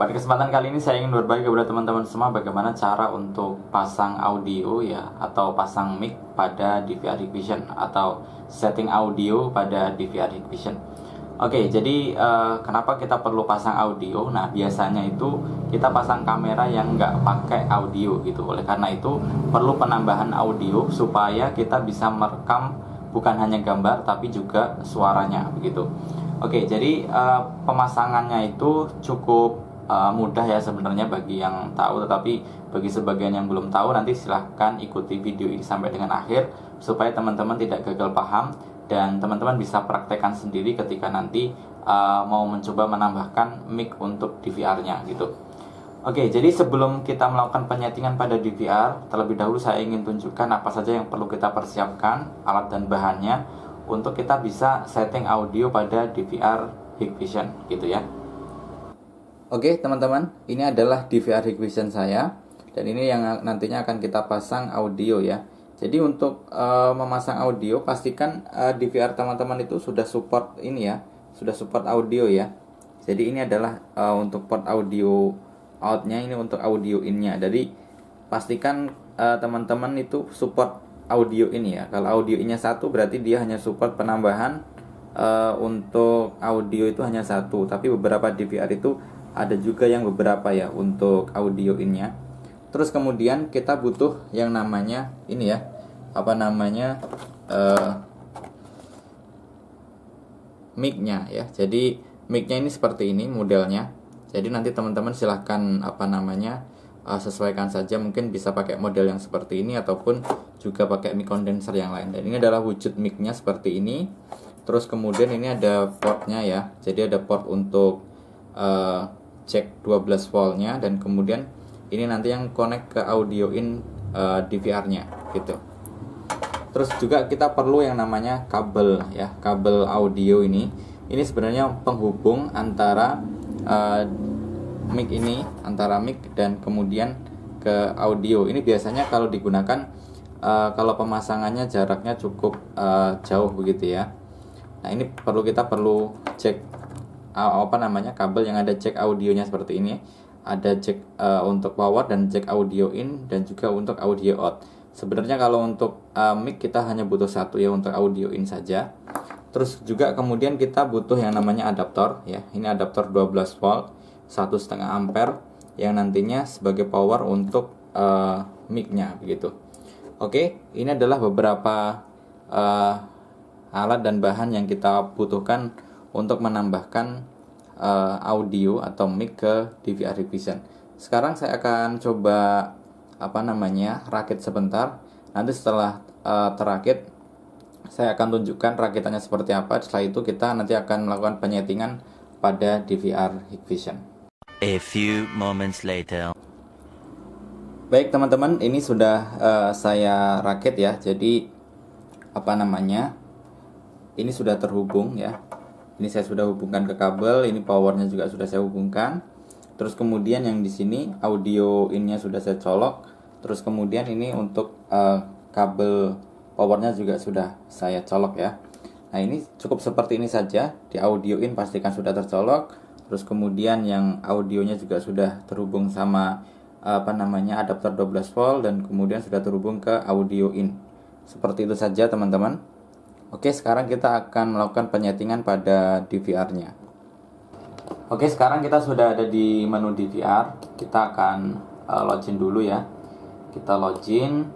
Pada kesempatan kali ini saya ingin berbagi kepada teman-teman semua bagaimana cara untuk pasang audio ya, atau pasang mic pada DVR Hikvision, atau setting audio pada DVR Hikvision. Oke, jadi kenapa kita perlu pasang audio? Nah, biasanya itu kita pasang kamera yang nggak pakai audio gitu. Oleh karena itu perlu penambahan audio supaya kita bisa merekam bukan hanya gambar tapi juga suaranya begitu. Oke, jadi pemasangannya itu cukup mudah ya sebenarnya bagi yang tahu, tetapi bagi sebagian yang belum tahu nanti silahkan ikuti video ini sampai dengan akhir supaya teman-teman tidak gagal paham dan teman-teman bisa praktekkan sendiri ketika nanti mau mencoba menambahkan mic untuk DVR-nya gitu. Oke, jadi sebelum kita melakukan penyetingan pada DVR, terlebih dahulu saya ingin tunjukkan apa saja yang perlu kita persiapkan, alat dan bahannya untuk kita bisa setting audio pada DVR Hikvision gitu ya. Oke teman-teman, ini adalah DVR Hikvision saya, dan ini yang nantinya akan kita pasang audio ya. Jadi untuk memasang audio, pastikan DVR teman-teman itu sudah support ini ya, sudah support audio ya. Jadi ini adalah untuk port audio outnya, ini untuk audio innya. Jadi pastikan teman-teman itu support audio ini ya. Kalau audio innya satu berarti dia hanya support penambahan untuk audio itu hanya satu, tapi beberapa DVR itu ada juga yang beberapa ya untuk audio innya. Terus kemudian kita butuh yang namanya ini ya, apa namanya mic-nya ya. Jadi mic-nya ini seperti ini modelnya. Jadi nanti teman-teman silahkan apa namanya sesuaikan saja, mungkin bisa pakai model yang seperti ini ataupun juga pakai mic condenser yang lain. Dan ini adalah wujud mic-nya seperti ini. Terus kemudian ini ada portnya ya. Jadi ada port untuk cek 12 voltnya, dan kemudian ini nanti yang connect ke audio in DVR-nya gitu. Terus juga kita perlu yang namanya kabel ya, kabel audio ini. Ini sebenarnya penghubung antara mic ini, antara mic dan kemudian ke audio. Ini biasanya kalau digunakan kalau pemasangannya jaraknya cukup jauh begitu ya. Nah, ini kita perlu cek apa namanya kabel yang ada jack audionya seperti ini. Ada jack untuk power dan jack audio in dan juga untuk audio out. Sebenarnya kalau untuk mic kita hanya butuh satu ya, untuk audio in saja. Terus juga kemudian kita butuh yang namanya adaptor ya. Ini adaptor 12 volt 1,5 ampere yang nantinya sebagai power untuk mic-nya begitu. Oke, ini adalah beberapa alat dan bahan yang kita butuhkan untuk menambahkan audio atau mic ke DVR Hikvision. Sekarang saya akan coba rakit sebentar. Nanti setelah terakit saya akan tunjukkan rakitannya seperti apa. Setelah itu kita nanti akan melakukan penyetingan pada DVR Hikvision. A few moments later. Baik teman-teman, ini sudah saya rakit ya. Jadi ini sudah terhubung ya. Ini saya sudah hubungkan ke kabel, ini powernya juga sudah saya hubungkan. Terus kemudian yang di sini audio innya sudah saya colok. Terus kemudian ini untuk kabel powernya juga sudah saya colok ya. Nah, ini cukup seperti ini saja. Di audio in pastikan sudah tercolok. Terus kemudian yang audionya juga sudah terhubung sama adaptor 12 volt dan kemudian sudah terhubung ke audio in. Seperti itu saja teman-teman. Oke, sekarang kita akan melakukan penyetingan pada DVR-nya. Oke, sekarang kita sudah ada di menu DVR. Kita akan login dulu ya. Kita login.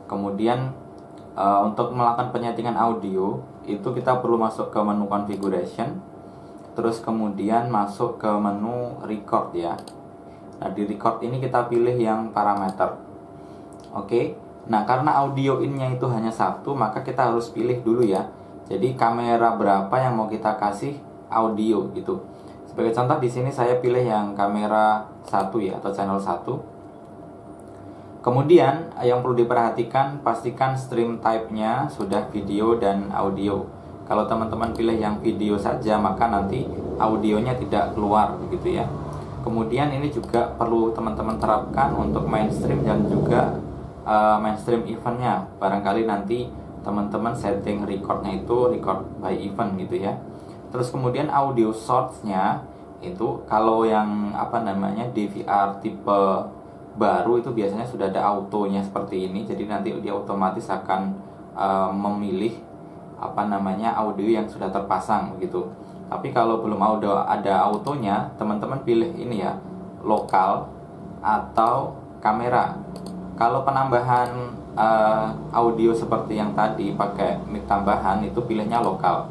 Kemudian untuk melakukan penyetingan audio, itu kita perlu masuk ke menu configuration. Terus kemudian masuk ke menu record ya. Nah, di record ini kita pilih yang parameter. Oke. Nah, karena audio in-nya itu hanya satu, maka kita harus pilih dulu ya. Jadi kamera berapa yang mau kita kasih audio gitu. Sebagai contoh di sini saya pilih yang kamera 1 ya, atau channel 1. Kemudian yang perlu diperhatikan, pastikan stream type-nya sudah video dan audio. Kalau teman-teman pilih yang video saja, maka nanti audionya tidak keluar begitu ya. Kemudian ini juga perlu teman-teman terapkan untuk mainstream dan juga mainstream eventnya. Barangkali nanti teman-teman setting recordnya itu record by event gitu ya. Terus kemudian audio source-nya Itu kalau yang DVR tipe baru itu biasanya sudah ada autonya seperti ini, jadi nanti dia otomatis akan memilih audio yang sudah terpasang begitu. Tapi kalau belum ada autonya, teman-teman pilih ini ya, lokal atau kamera. Kalau penambahan audio seperti yang tadi pakai mic tambahan itu pilihnya lokal.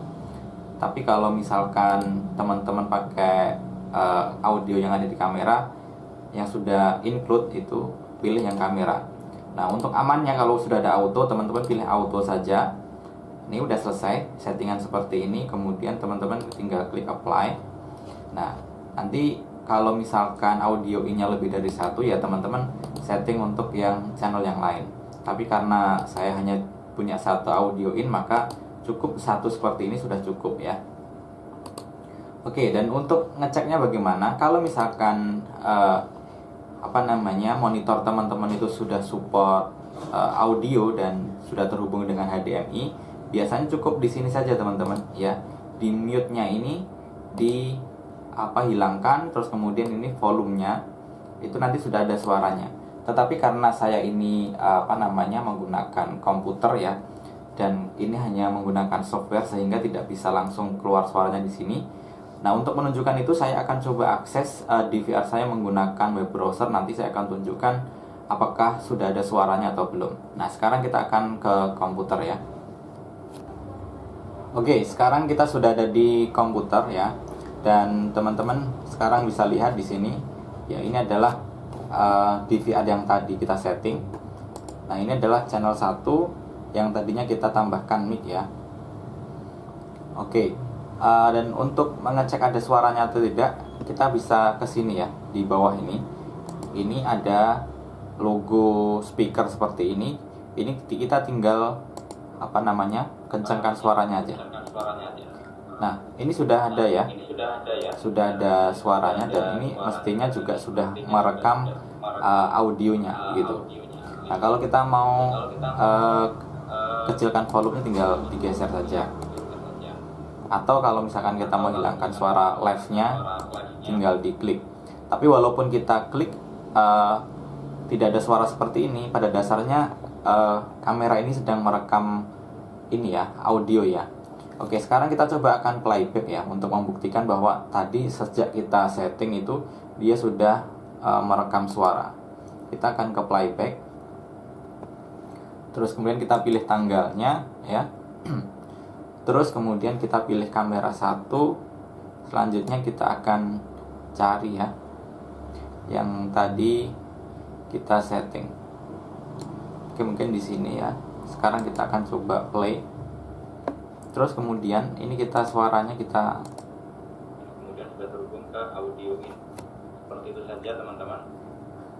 Tapi kalau misalkan teman-teman pakai audio yang ada di kamera yang sudah include, itu pilih yang kamera. Nah, untuk amannya kalau sudah ada auto, teman-teman pilih auto saja. Ini udah selesai settingan seperti ini, kemudian teman-teman tinggal klik apply. Nah, nanti kalau misalkan audio in-nya lebih dari satu, ya teman-teman setting untuk yang channel yang lain. Tapi karena saya hanya punya satu audio in, maka cukup satu seperti ini sudah cukup ya. Oke, dan untuk ngeceknya bagaimana? Kalau misalkan monitor teman-teman itu sudah support audio dan sudah terhubung dengan HDMI, biasanya cukup di sini saja teman-teman ya. Di mute-nya ini hilangkan, terus kemudian ini volumenya itu nanti sudah ada suaranya. Tetapi karena saya ini menggunakan komputer ya, dan ini hanya menggunakan software sehingga tidak bisa langsung keluar suaranya di sini. Nah, untuk menunjukkan itu saya akan coba akses DVR saya menggunakan web browser. Nanti saya akan tunjukkan apakah sudah ada suaranya atau belum. Nah, sekarang kita akan ke komputer ya. Oke, sekarang kita sudah ada di komputer ya. Dan teman-teman sekarang bisa lihat di sini ya, ini adalah DVR yang tadi kita setting. Nah, ini adalah channel 1 yang tadinya kita tambahkan mic ya. Oke. Dan untuk mengecek ada suaranya atau tidak, kita bisa ke sini ya, di bawah ini. Ini ada logo speaker seperti ini. Ini kita tinggal kencangkan suaranya aja. Nah, ini sudah ada ya. Sudah ada suaranya, dan ini mestinya juga sudah merekam audionya gitu. Nah, kalau kita mau kecilkan volumenya tinggal digeser saja. Atau kalau misalkan kita mau hilangkan suara live-nya, tinggal diklik. Tapi walaupun kita klik tidak ada suara seperti ini, pada dasarnya kamera ini sedang merekam ini ya, audio ya. Oke, sekarang kita coba akan playback ya, untuk membuktikan bahwa tadi sejak kita setting itu dia sudah merekam suara. Kita akan ke playback. Terus kemudian kita pilih tanggalnya ya. Terus kemudian kita pilih kamera 1. Selanjutnya kita akan cari ya yang tadi kita setting. Oke, mungkin di sini ya. Sekarang kita akan coba play. Terus kemudian ini kita suaranya kita kemudian sudah terhubung ke audio in. Seperti itu saja teman-teman.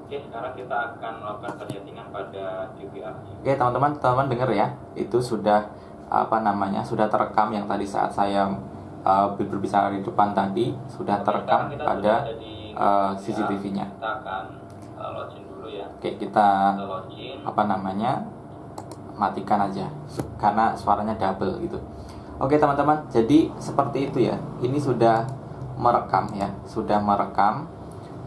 Oke, sekarang kita akan melakukan penyetingan pada DVR. Oke, teman-teman dengar ya. Itu sudah sudah terekam yang tadi saat saya berbicara di depan tadi, sudah terekam pada CCTV-nya. Kita akan login dulu ya. Oke, kita matikan aja karena suaranya double gitu. Oke teman-teman, jadi seperti itu ya. Ini sudah merekam ya,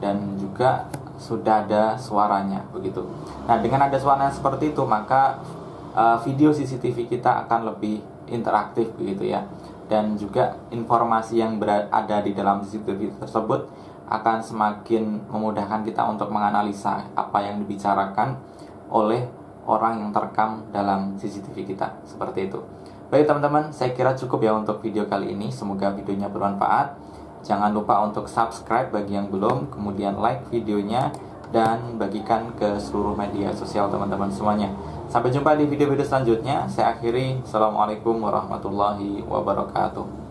dan juga sudah ada suaranya begitu. Nah, dengan ada suaranya seperti itu, maka video CCTV kita akan lebih interaktif begitu ya, dan juga informasi yang ada di dalam CCTV tersebut akan semakin memudahkan kita untuk menganalisa apa yang dibicarakan oleh orang yang terekam dalam CCTV kita, seperti itu. Baik teman-teman, saya kira cukup ya untuk video kali ini. Semoga videonya bermanfaat. Jangan lupa untuk subscribe bagi yang belum, kemudian like videonya, dan bagikan ke seluruh media sosial teman-teman semuanya. Sampai jumpa di video-video selanjutnya. Saya akhiri. Assalamualaikum warahmatullahi wabarakatuh.